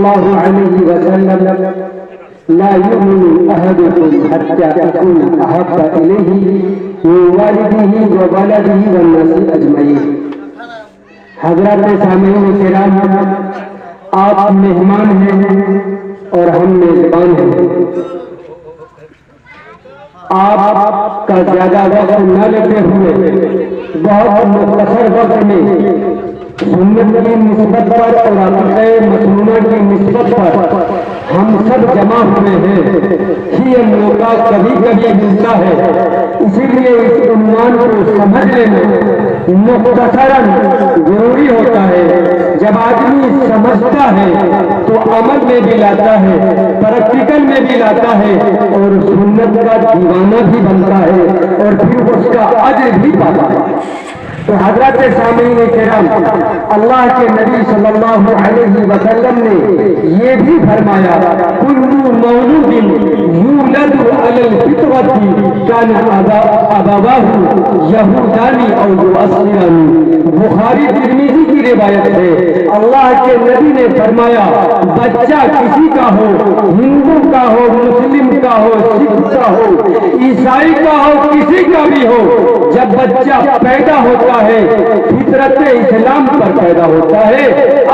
الله عليه وسلم لا يؤمن أحدكم حتى أكون أحب إليه من والده وولده والناس أجمعين. حضرات سامعین کرام، آپ مہمان ہیں اور ہم میزبان ہیں. آپ کا زیادہ وقت نہ لیتے ہوئے بہت مختصر وقت میں سنت کی نسبت پر اور عقیدہ مسنونہ کی نسبت پر ہم سب جمع ہوئے ہیں. یہ موقع کبھی کبھی ملتا ہے، اسی لیے اس عنوان کو سمجھ لینا مختصراً ضروری ہوتا ہے. جب آدمی سمجھتا ہے تو عمل میں بھی لاتا ہے، پریکٹیکل میں بھی لاتا ہے اور سنت کا دیوانہ بھی بنتا ہے اور پھر اس کا اجر بھی پاتا ہے. تو حضرات سامعین کرام، اللہ کے نبی صلی اللہ علیہ وسلم نے یہ بھی فرمایا کل مولود یولد علی الفطرۃ کان ابواہ یہودانی او یعصرانی. بخاری ترمذی کی روایت ہے. اللہ کے نبی نے فرمایا بچہ کسی کا ہو، ہندو کا ہو، مسلم کا ہو، سکھ کا ہو، عیسائی کا ہو، کسی کا بھی ہو، جب بچہ پیدا ہوتا ہے فطرت اسلام پر پیدا ہوتا ہے.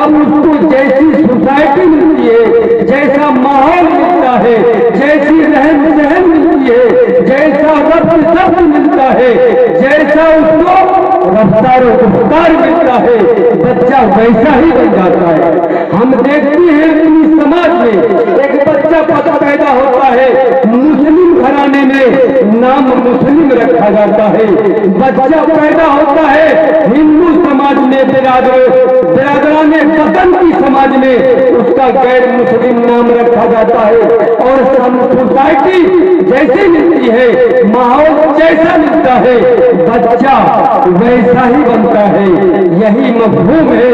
اب اس کو جیسی سوسائٹی ملتی ہے، جیسا ماحول ملتا ہے، جیسی رہن سہن ملتی ہے، جیسا ربط ضبط ملتا ہے، جیسا اس کو رفتار و گفتار ملتا ہے، بچہ ویسا ہی بن جاتا ہے. ہم دیکھتے ہیں اپنی سماج میں ایک بچہ پیدا ہوتا ہے، مسلم گھرانے میں نام مسلم رکھا جاتا ہے. بچہ پیدا ہوتا ہے ہندو سماج میں، برادران وطن کی سماج میں اس کا غیر مسلم نام رکھا جاتا ہے. اور سوسائٹی جیسی ملتی ہے، ماحول جیسا ملتا ہے، بچہ ویسا ہی بنتا ہے. یہی مفہوم ہے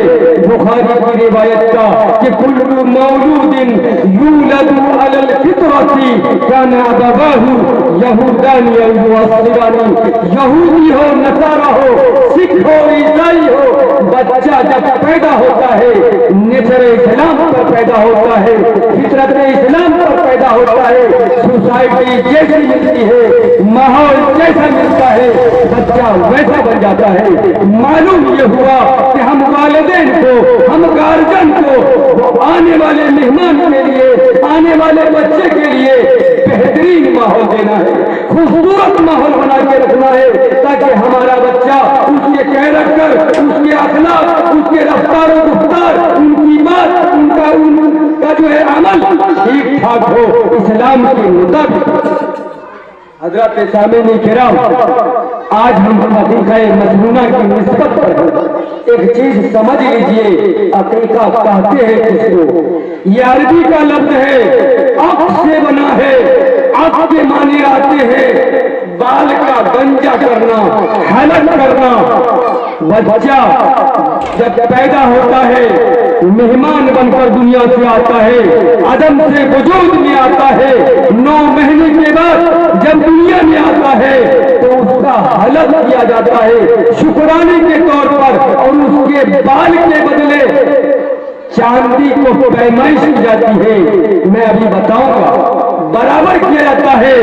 بخاری کی روایت کا کہ کل مولود یولد علی الفطرۃ کان ابواہ یہودانی او یعصرانی. یہودی ہو، نصارہ ہو، سکھ ہو، عیسائی ہو، بچہ جب پیدا ہوتا ہے نیچر اسلام پر پیدا ہوتا ہے، فطرت اسلام پر پیدا ہوتا ہے. سوسائٹی جیسی ملتی ہے، ماحول جیسا ملتا ہے، بچہ ویسا بن جاتا ہے. معلوم یہ ہوا کہ ہم والدین کو، ہم گارجن کو آنے والے مہمان کے لیے، آنے والے بچے کے لیے بہترین ماحول دینا ہے، خوبصورت ماحول بنا کے رکھنا ہے تاکہ ہمارا بچہ اس کے کیریکٹر، اس کے اخلاق، اس کے رفتار و گفتار، ان کی بات، ان کا جو ہے عمل ٹھیک ٹھاک ہو، اسلام کے مطابق. حضرات سامعین کرام، آج ہم عقیقہ مسنونہ کی نسبت پر ایک چیز سمجھ لیجئے. عقیقہ کہتے ہیں کس کو؟ یہ عربی کا لفظ ہے، عقد سے بنا ہے. عقد کے معنی آتے ہیں بال کا گنجا کرنا، حلق کرنا. بچہ جب پیدا ہوتا ہے مہمان بن کر دنیا سے آتا ہے، عدم سے وجود میں آتا ہے. 9 مہینے کے بعد جب دنیا میں آتا ہے تو اس کا حلق کیا جاتا ہے شکرانے کے طور پر، اور اس کے بال کے بدلے چاندی کو پیمائش کی جاتی ہے. میں ابھی بتاؤں گا. برابر کیا جاتا ہے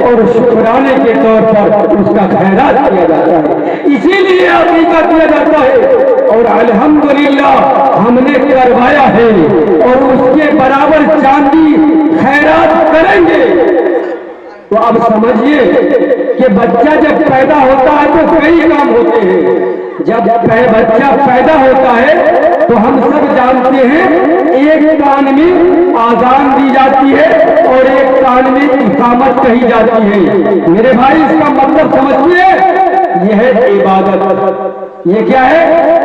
اور شکرانے کے طور پر اس کا خیرات کیا جاتا ہے. اسی لیے عقیقہ کیا جاتا ہے اور الحمدللہ ہم نے کروایا ہے اور اس کے برابر چاندی خیرات کریں گے. تو اب سمجھیے کہ بچہ جب پیدا ہوتا ہے تو کئی کام ہوتے ہیں. جب بچہ پیدا ہوتا ہے تو ہم سب جانتے ہیں ایک کان میں آذان دی جاتی ہے اور ایک کان میں اقامت کہی جاتی ہے. میرے بھائی اس کا مطلب سمجھیے، یہ ہے عبادت. یہ کیا ہے؟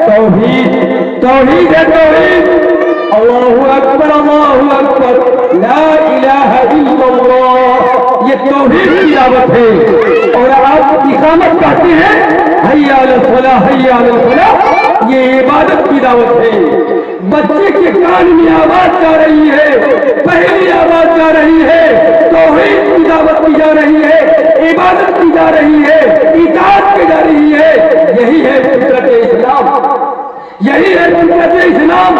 توحید. توحید ہے توحید. اللہ اکبر، اللہ اکبر، لا الہ الا اللہ. یہ توحید کی دعوت ہے. اور آپ اقامت کہتے ہیں حی علی الصلاۃ، حی علی الفلاح. یہ عبادت کی دعوت ہے. بچے کے کان میں آواز جا رہی ہے، پہلی آواز جا رہی ہے، توحید کی دعوت کی جا رہی ہے، عبادت کی جا رہی ہے، اطاعت کی جا رہی ہے. یہی ہے فطرت اسلام، یہی ہے فطرت اسلام.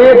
1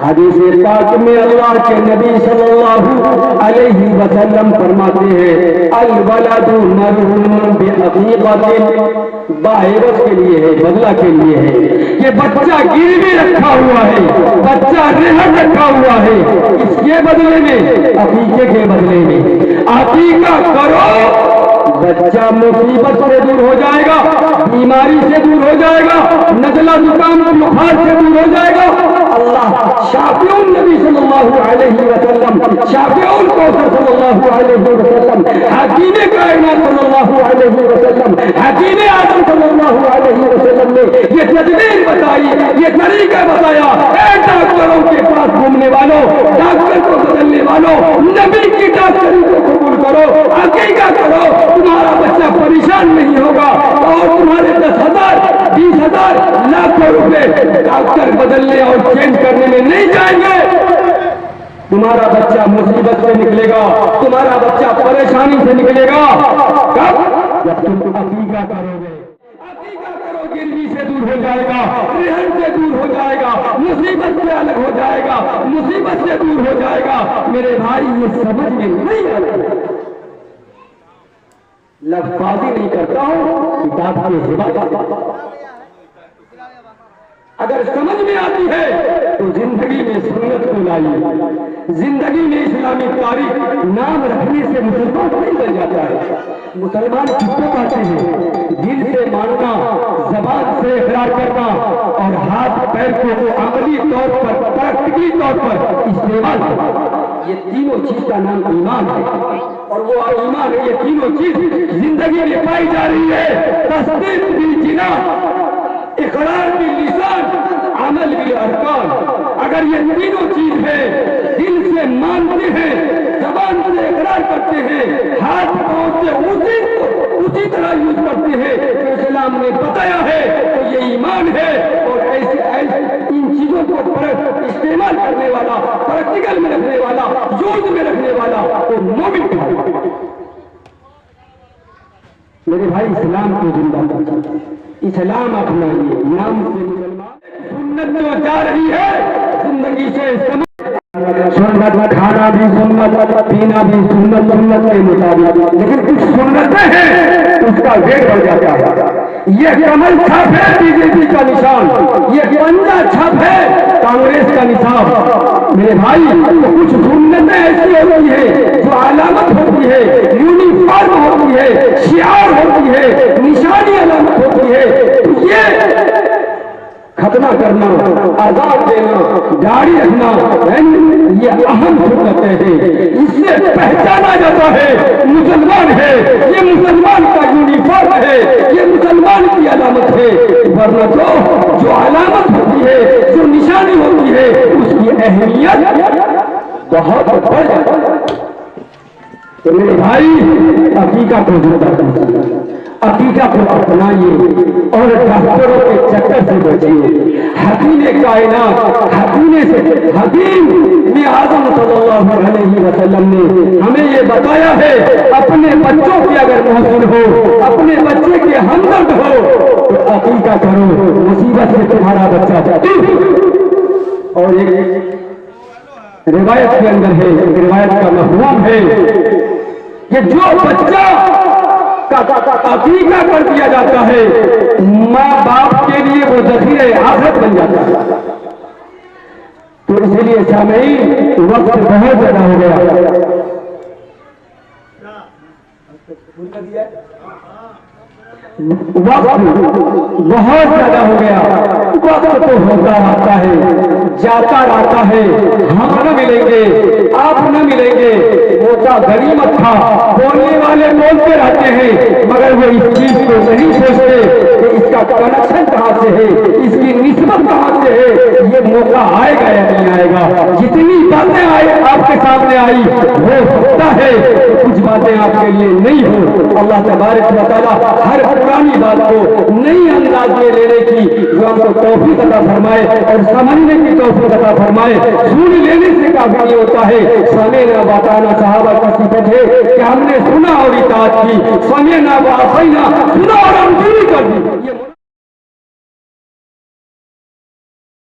حدیث پاک میں اللہ کے نبی صلی اللہ علیہ وسلم فرماتے ہیں الولد مرہون بعقیقۃ، باعوض کے لیے ہے، بدلہ کے لیے ہے. یہ بچہ گروی رکھا ہوا ہے، بچہ رہن رکھا ہوا ہے، اس کے بدلے میں، عقیقے کے بدلے میں عقیقہ کرو. بچہ مصیبت سے دور ہو جائے گا، بیماری سے دور ہو جائے گا، نزلہ زکام بخار سے دور ہو جائے گا. اللہ شافع النبی صلی اللہ علیہ وسلم، شافع الکوثر صلی اللہ علیہ وسلم، حکیم کائنات صلی اللہ علیہ وسلم، حکیم اعظم صلی اللہ علیہ وسلم نے یہ تدبیر بتائی، یہ طریقہ بتایا. اے ڈاکٹروں کے پاس گھومنے والوں، ڈاکٹر کو بدلنے والوں، نبی کی ڈاکٹری کو قبول کرو، عقیقہ کرو. تمہارا بچہ پریشان نہیں ہوگا اور تمہارے 10,000 20,000 لاکھوں روپے ڈاکٹر بدلنے اور چینج کرنے میں نہیں جائیں گے. تمہارا بچہ مصیبت سے نکلے گا، تمہارا بچہ پریشانی سے نکلے گا. کب؟ جب تم عقیقہ کرو گے. عقیقہ کرو، گروی سے دور ہو جائے گا، رہن سے دور ہو جائے گا، مصیبت سے الگ ہو جائے گا، مصیبت سے دور ہو جائے گا. میرے بھائی یہ سمجھ میں نہیں آتا. لفظی نہیں کرتا ہوں، کتاب کی حفاظت. اگر سمجھ میں آتی ہے تو زندگی میں سنت کو لائیے. زندگی میں اسلامی تاریخ نام رکھنے سے مسلمان نہیں بن جاتا ہے. مسلمان کس کو کہتے ہیں؟ دل سے ماننا، زبان سے اقرار کرنا اور ہاتھ پیر کو عملی طور پر، پریکٹیکلی طور پر استعمال کرنا. یہ تینوں چیز کا نام ایمان ہے. اور وہ ایمان ہے، یہ تینوں چیز زندگی میں پائی جا رہی ہے. تصدیق بالجنان، اقرار باللسان، عمل بالارکان. اگر یہ تینوں چیز ہے، دل سے مانتے ہیں، زبان سے اقرار کرتے ہیں، ہاتھ پاؤں سے اسی طرح یوز کرتے ہیں کہ اسلام نے بتایا ہے، تو یہ ایمان ہے. اور ایسے ان چیزوں کو استعمال کرنے والا، پریکٹیکل میں رکھنے والا، یوز میں رکھنے والا وہ مومن ہے. میرے بھائی اسلام کو زندہ کرنا، اسلام اپنائیے. نام سے مسلمان سنت جو جا رہی ہے زندگی سے سنت، کھانا بھی سنت، پینا بھی سنت، سنت کے مطابق. لیکن کچھ سنتیں ہیں اس کا ویٹ بڑھ جاتا ہے. یہ کمل چھاپ ہے بی جے پی کا نشان، یہ پنجا چھاپ ہے کانگریس کا نشان. میرے بھائی تو کچھ سنتیں ایسی ہوتی ہے جو علامت ہوتی ہے، یونیفارم ہوتی ہے، شعار ہوتی ہے، نشانی علامت ہوتی ہے. یہ ختنہ کرنا، آزاد دینا، داڑھی رکھنا، یہ اہم سنتیں ہیں. اس سے پہچانا جاتا ہے مسلمان ہے، یہ مسلمان کا یونیفارم ہے، یہ مسلمان کی علامت ہے. ورنہ جو علامت ہوتی ہے، جو نشانی ہوتی ہے، اس کی اہمیت بہت بڑھ جاتی ہے. تو میرے بھائی عقیقہ کو زندہ کرنا، عقیقہ کو اپنائیے اور ڈاکٹروں کے چکر سے بچیے. حکیم کائنات، حکیم اعظم صلی اللہ علیہ وسلم نے ہمیں یہ بتایا ہے، اپنے بچوں کی اگر محسن ہو، اپنے بچے کے ہمدرد ہو تو عقیقہ کرو، مصیبت سے تمہارا بچہ دور. اور ایک روایت کے اندر ہے، روایت کا مفہوم ہے کہ جو بچہ عقیقہ کر دیا جاتا ہے، ماں باپ کے لیے وہ ذخیرہ آخرت بن جاتا ہے. تو اس لیے سامعین وقت بہت زیادہ ہو گیا. وقت بہت زیادہ ہو گیا. وقت تو ہوتا رہتا ہے، جاتا رہتا ہے. ہم نہ ملیں گے، آپ نہ ملیں گے. موقع غنیمت تھا، بولنے والے بولتے رہتے ہیں مگر وہ اس چیز کو نہیں سوچتے کہ اس کا کنیکشن کہاں سے ہے، اس کی نسبت کہاں سے ہے. یہ موقع آئے گا یا نہیں آئے گا؟ جتنی باتیں آپ کے سامنے آئی ہو سکتا ہے کچھ باتیں آپ کے لیے نہیں ہو. اللہ تبارک و تعالیٰ ہر پرانی بات کو نئی انداز میں لینے کی جو ہم کو توفیق عطا فرمائے اور سمجھنے کی توفیق عطا فرمائے. سن لینے سے کافی نہیں ہوتا ہے. سمعنا واطعنا صحابہ کی صفت ہے کہ ہم نے سنا اور اطاعت کی. سمعنا واطعنا، سنا اور ہم پوری کر دی.